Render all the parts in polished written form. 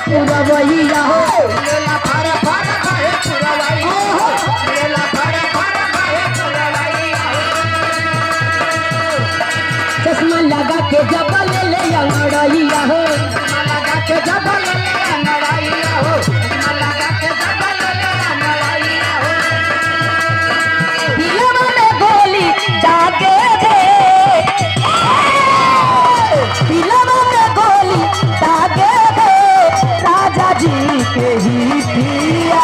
पुरवैया हो मेला फर फर कहे पुरवैया हो मेला फर फर कहे पुरवैया हो चश्मा लगा के जब ले ले अंगड़ैया हो लगा के जब ले ले अंगड़ैया हो लगा के जब ले ले अंगड़ैया हो दिलवा में गोली दागे दे दिलवा में गोली दागे दे राजा जी के ही पिया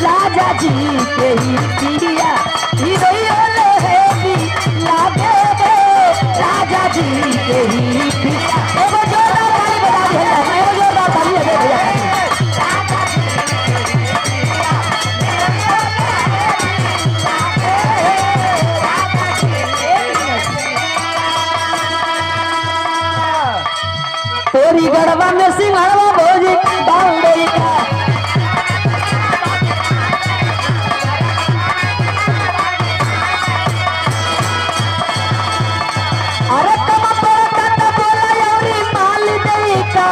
राजा जी के ही पिया हीरोइया लोहेगी लागे दे राजा जी के ही पिया एगो जोरदार ताली बजा दे एगो जोरदार ताली बजा दे भैया तोरी गढ़वा में सिंहड़वा भोजी बाउंडई का अरे कमा पड़ता तो बोला यौरी माल दई का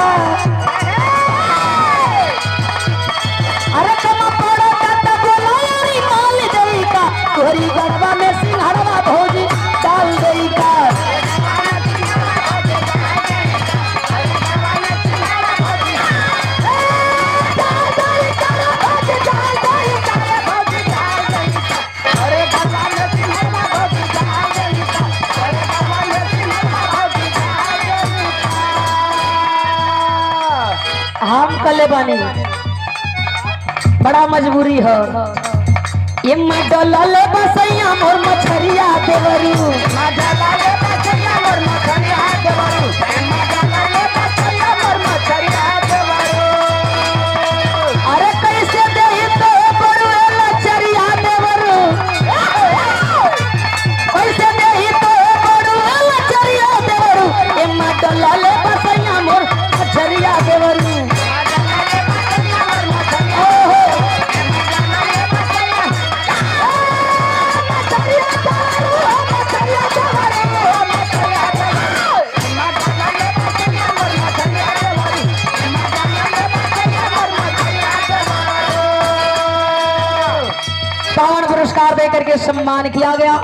अरे कमा पड़ता तो बोला यौरी माल दई का तोरी गढ़वा में सिंहड़वा भोजी बाउंडई का हम कले बानी बड़ा मजबूरी है ये मडल बसैया मोर मछरिया देवरू मजा लाले बचैया मोर मछरिया देवरू मजा लाले बचैया मोर मछरिया देवरू अरे कैसे देही तो बड़ू लचरिया देवरू कैसे देही तो बड़ू लचरिया देवरू ये मडल बसैया मोर मछरिया देवरू पावन पुरस्कार देकर के सम्मान किया गया।